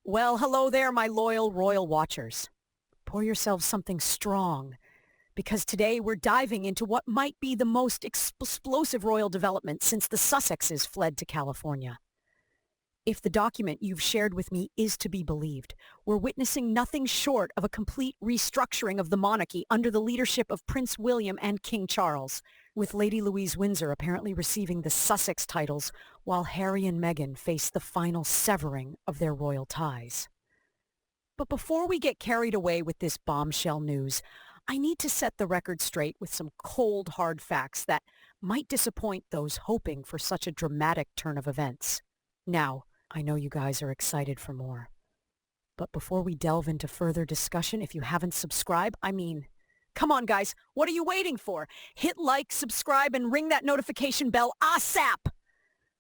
Well, hello there, my loyal royal watchers. Pour yourselves something strong, because today we're diving into what might be the most explosive royal development since the Sussexes fled to California. If the document you've shared with me is to be believed, we're witnessing nothing short of a complete restructuring of the monarchy under the leadership of Prince William and King Charles, with Lady Louise Windsor apparently receiving the Sussex titles while Harry and Meghan face the final severing of their royal ties. But before we get carried away with this bombshell news, I need to set the record straight with some cold, hard facts that might disappoint those hoping for such a dramatic turn of events. Now, I know you guys are excited for more. But before we delve into further discussion, if you haven't subscribed, come on guys, what are you waiting for? Hit like, subscribe, and ring that notification bell ASAP!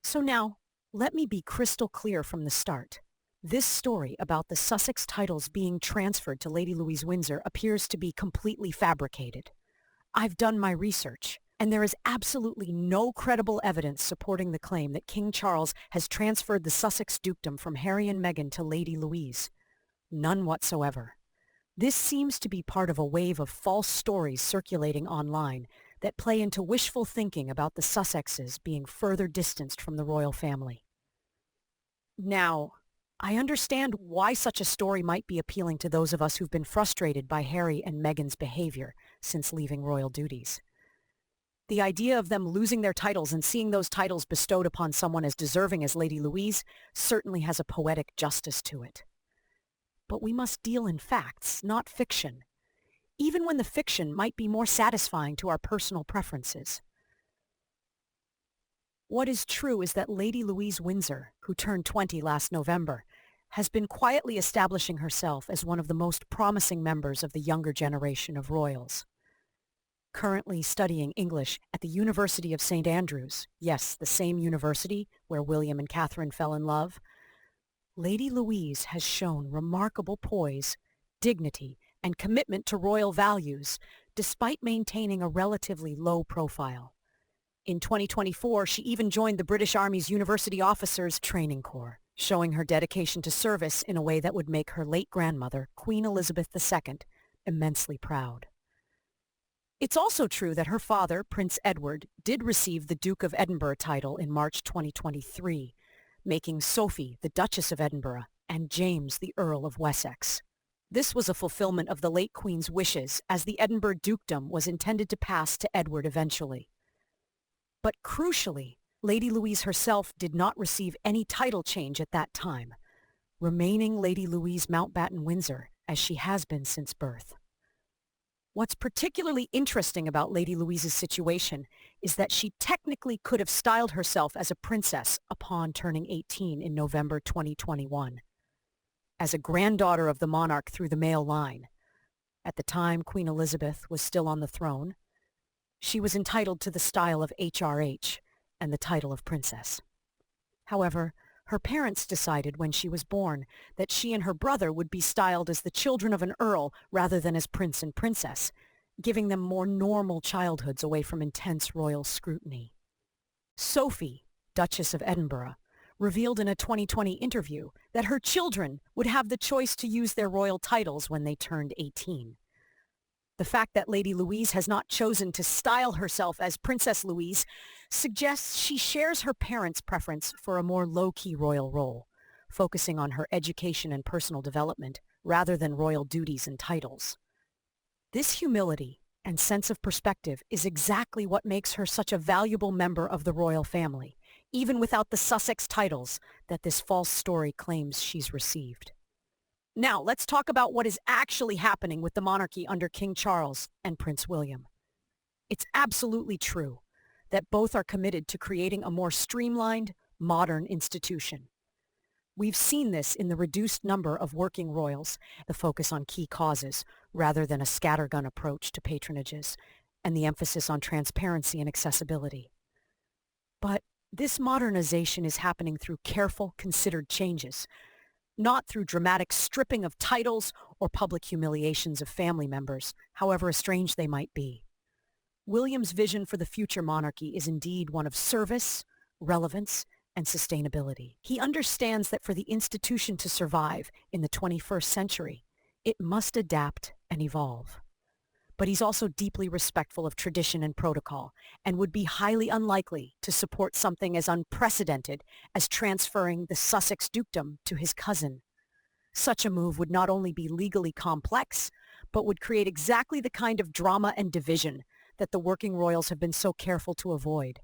So now, let me be crystal clear from the start. This story about the Sussex titles being transferred to Lady Louise Windsor appears to be completely fabricated. I've done my research, and there is absolutely no credible evidence supporting the claim that King Charles has transferred the Sussex dukedom from Harry and Meghan to Lady Louise. None whatsoever. This seems to be part of a wave of false stories circulating online that play into wishful thinking about the Sussexes being further distanced from the royal family. Now, I understand why such a story might be appealing to those of us who've been frustrated by Harry and Meghan's behavior since leaving royal duties. The idea of them losing their titles and seeing those titles bestowed upon someone as deserving as Lady Louise certainly has a poetic justice to it. But we must deal in facts, not fiction, even when the fiction might be more satisfying to our personal preferences. What is true is that Lady Louise Windsor, who turned 20 last November, has been quietly establishing herself as one of the most promising members of the younger generation of royals. Currently studying English at the University of St. Andrews, yes, the same university where William and Catherine fell in love, Lady Louise has shown remarkable poise, dignity, and commitment to royal values, despite maintaining a relatively low profile. In 2024, she even joined the British Army's University Officers Training Corps, showing her dedication to service in a way that would make her late grandmother, Queen Elizabeth II, immensely proud. It's also true that her father, Prince Edward, did receive the Duke of Edinburgh title in March 2023, making Sophie the Duchess of Edinburgh and James the Earl of Wessex. This was a fulfillment of the late Queen's wishes, as the Edinburgh dukedom was intended to pass to Edward eventually. But crucially, Lady Louise herself did not receive any title change at that time, remaining Lady Louise Mountbatten Windsor as she has been since birth. What's particularly interesting about Lady Louise's situation is that she technically could have styled herself as a princess upon turning 18 in November 2021. As a granddaughter of the monarch through the male line, at the time Queen Elizabeth was still on the throne, she was entitled to the style of HRH and the title of princess. However, her parents decided when she was born that she and her brother would be styled as the children of an earl rather than as prince and princess, giving them more normal childhoods away from intense royal scrutiny. Sophie, Duchess of Edinburgh, revealed in a 2020 interview that her children would have the choice to use their royal titles when they turned 18. The fact that Lady Louise has not chosen to style herself as Princess Louise suggests she shares her parents' preference for a more low-key royal role, focusing on her education and personal development rather than royal duties and titles. This humility and sense of perspective is exactly what makes her such a valuable member of the royal family, even without the Sussex titles that this false story claims she's received. Now, let's talk about what is actually happening with the monarchy under King Charles and Prince William. It's absolutely true that both are committed to creating a more streamlined, modern institution. We've seen this in the reduced number of working royals, the focus on key causes rather than a scattergun approach to patronages, and the emphasis on transparency and accessibility. But this modernization is happening through careful, considered changes, not through dramatic stripping of titles or public humiliations of family members, however estranged they might be. William's vision for the future monarchy is indeed one of service, relevance, and sustainability. He understands that for the institution to survive in the 21st century, it must adapt and evolve. But he's also deeply respectful of tradition and protocol and would be highly unlikely to support something as unprecedented as transferring the Sussex dukedom to his cousin. Such a move would not only be legally complex, but would create exactly the kind of drama and division that the working royals have been so careful to avoid.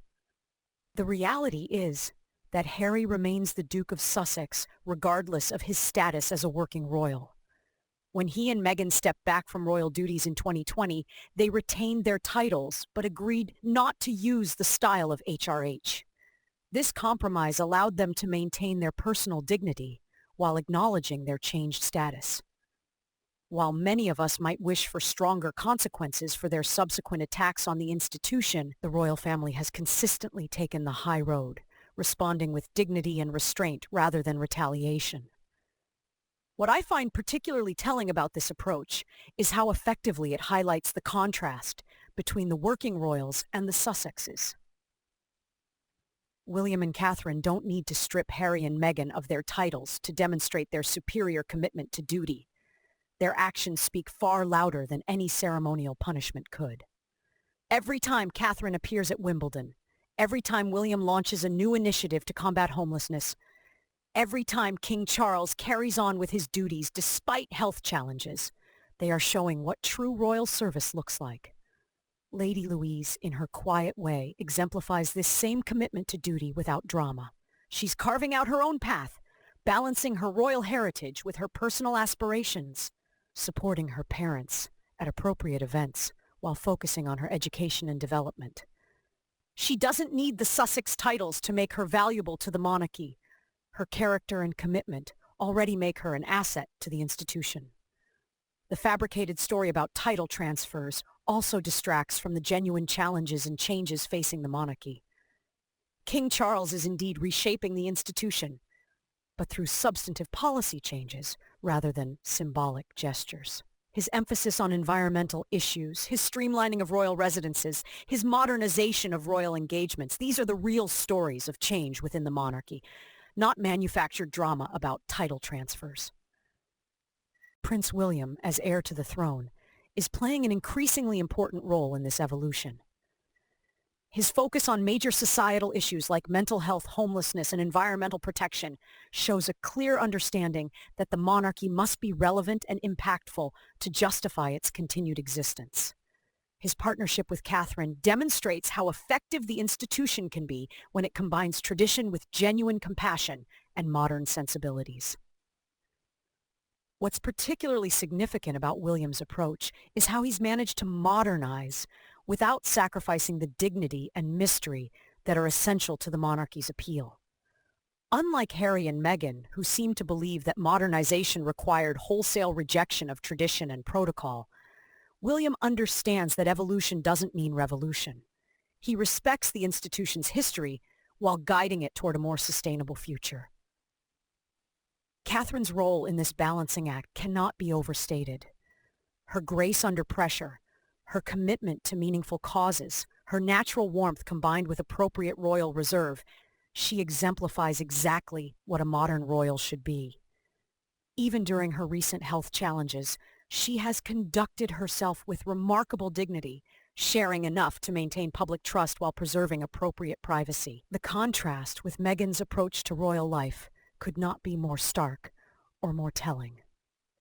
The reality is that Harry remains the Duke of Sussex regardless of his status as a working royal. When he and Meghan stepped back from royal duties in 2020, they retained their titles but agreed not to use the style of HRH. This compromise allowed them to maintain their personal dignity while acknowledging their changed status. While many of us might wish for stronger consequences for their subsequent attacks on the institution, the royal family has consistently taken the high road, responding with dignity and restraint rather than retaliation. What I find particularly telling about this approach is how effectively it highlights the contrast between the working royals and the Sussexes. William and Catherine don't need to strip Harry and Meghan of their titles to demonstrate their superior commitment to duty. Their actions speak far louder than any ceremonial punishment could. Every time Catherine appears at Wimbledon, every time William launches a new initiative to combat homelessness, every time King Charles carries on with his duties despite health challenges, they are showing what true royal service looks like. Lady Louise, in her quiet way, exemplifies this same commitment to duty without drama. She's carving out her own path, balancing her royal heritage with her personal aspirations, supporting her parents at appropriate events while focusing on her education and development. She doesn't need the Sussex titles to make her valuable to the monarchy. Her character and commitment already make her an asset to the institution. The fabricated story about title transfers also distracts from the genuine challenges and changes facing the monarchy. King Charles is indeed reshaping the institution, but through substantive policy changes rather than symbolic gestures. His emphasis on environmental issues, his streamlining of royal residences, his modernization of royal engagements, these are the real stories of change within the monarchy, not manufactured drama about title transfers. Prince William, as heir to the throne, is playing an increasingly important role in this evolution. His focus on major societal issues like mental health, homelessness, and environmental protection shows a clear understanding that the monarchy must be relevant and impactful to justify its continued existence. His partnership with Catherine demonstrates how effective the institution can be when it combines tradition with genuine compassion and modern sensibilities. What's particularly significant about William's approach is how he's managed to modernize without sacrificing the dignity and mystery that are essential to the monarchy's appeal. Unlike Harry and Meghan, who seem to believe that modernization required wholesale rejection of tradition and protocol, William understands that evolution doesn't mean revolution. He respects the institution's history while guiding it toward a more sustainable future. Catherine's role in this balancing act cannot be overstated. Her grace under pressure, her commitment to meaningful causes, her natural warmth combined with appropriate royal reserve, she exemplifies exactly what a modern royal should be. Even during her recent health challenges, she has conducted herself with remarkable dignity, sharing enough to maintain public trust while preserving appropriate privacy. The contrast with Meghan's approach to royal life could not be more stark or more telling.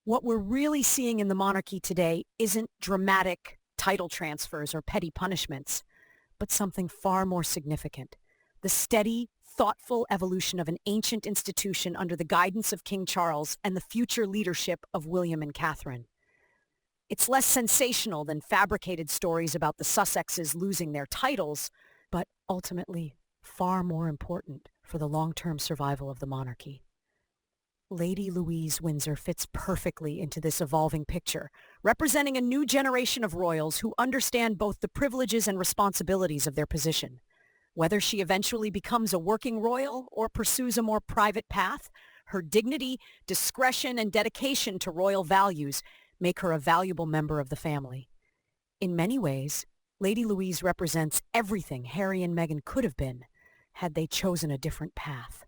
What we're really seeing in the monarchy today isn't dramatic title transfers or petty punishments, but something far more significant: the steady, thoughtful evolution of an ancient institution under the guidance of King Charles and the future leadership of William and Catherine. It's less sensational than fabricated stories about the Sussexes losing their titles, but ultimately far more important for the long-term survival of the monarchy. Lady Louise Windsor fits perfectly into this evolving picture, representing a new generation of royals who understand both the privileges and responsibilities of their position. Whether she eventually becomes a working royal or pursues a more private path, her dignity, discretion, and dedication to royal values make her a valuable member of the family. In many ways, Lady Louise represents everything Harry and Meghan could have been, had they chosen a different path.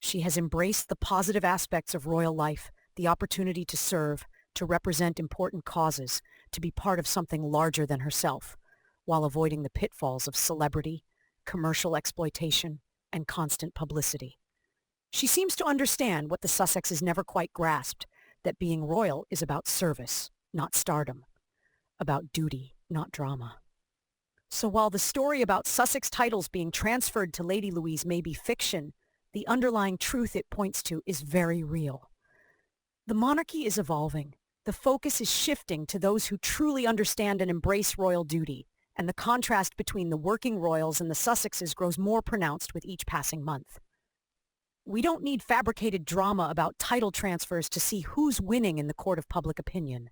She has embraced the positive aspects of royal life, the opportunity to serve, to represent important causes, to be part of something larger than herself, while avoiding the pitfalls of celebrity, commercial exploitation, and constant publicity. She seems to understand what the Sussexes never quite grasped, that being royal is about service, not stardom, about duty, not drama. So while the story about Sussex titles being transferred to Lady Louise may be fiction, the underlying truth it points to is very real. The monarchy is evolving. The focus is shifting to those who truly understand and embrace royal duty, and the contrast between the working royals and the Sussexes grows more pronounced with each passing month. We don't need fabricated drama about title transfers to see who's winning in the court of public opinion.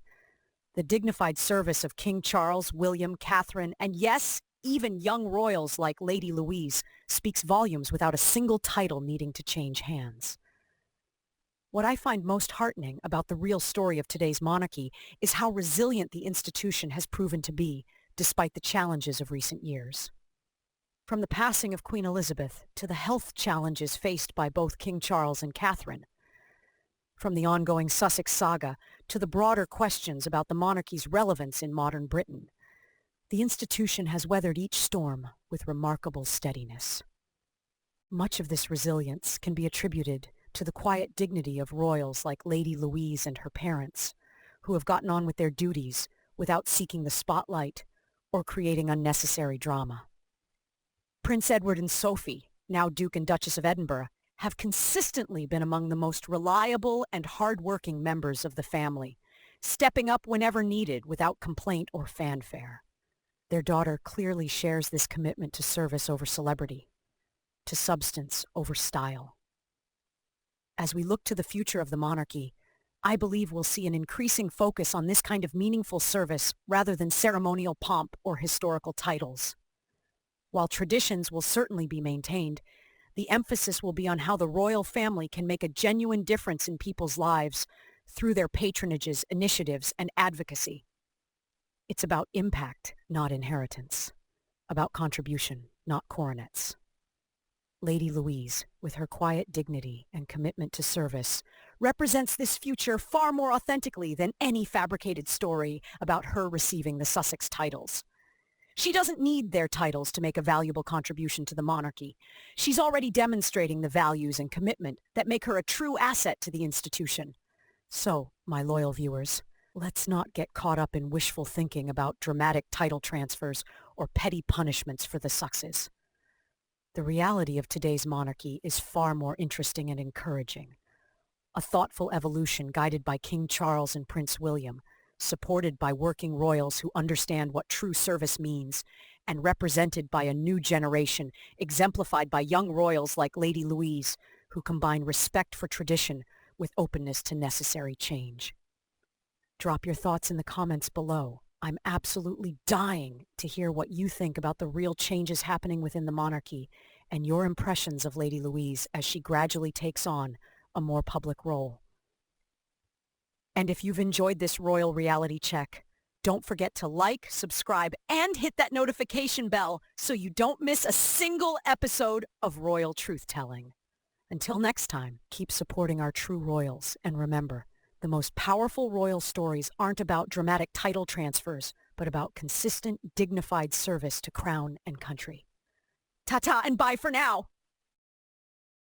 The dignified service of King Charles, William, Catherine, and yes, even young royals like Lady Louise speaks volumes without a single title needing to change hands. What I find most heartening about the real story of today's monarchy is how resilient the institution has proven to be, despite the challenges of recent years. From the passing of Queen Elizabeth to the health challenges faced by both King Charles and Catherine, from the ongoing Sussex saga to the broader questions about the monarchy's relevance in modern Britain, the institution has weathered each storm with remarkable steadiness. Much of this resilience can be attributed to the quiet dignity of royals like Lady Louise and her parents, who have gotten on with their duties without seeking the spotlight or creating unnecessary drama. Prince Edward and Sophie, now Duke and Duchess of Edinburgh, have consistently been among the most reliable and hard-working members of the family, stepping up whenever needed without complaint or fanfare. Their daughter clearly shares this commitment to service over celebrity, to substance over style. As we look to the future of the monarchy, I believe we'll see an increasing focus on this kind of meaningful service rather than ceremonial pomp or historical titles. While traditions will certainly be maintained, the emphasis will be on how the royal family can make a genuine difference in people's lives through their patronages, initiatives, and advocacy. It's about impact, not inheritance. About contribution, not coronets. Lady Louise, with her quiet dignity and commitment to service, represents this future far more authentically than any fabricated story about her receiving the Sussex titles. She doesn't need their titles to make a valuable contribution to the monarchy. She's already demonstrating the values and commitment that make her a true asset to the institution. So, my loyal viewers, let's not get caught up in wishful thinking about dramatic title transfers or petty punishments for the Sussexes. The reality of today's monarchy is far more interesting and encouraging. A thoughtful evolution guided by King Charles and Prince William, supported by working royals who understand what true service means, and represented by a new generation exemplified by young royals like Lady Louise, who combine respect for tradition with openness to necessary change. Drop your thoughts in the comments below. I'm absolutely dying to hear what you think about the real changes happening within the monarchy and your impressions of Lady Louise as she gradually takes on a more public role. And if you've enjoyed this royal reality check, don't forget to like, subscribe, and hit that notification bell so you don't miss a single episode of Royal Truth-Telling. Until next time, keep supporting our true royals, and remember, the most powerful royal stories aren't about dramatic title transfers, but about consistent, dignified service to crown and country. Ta-ta and bye for now!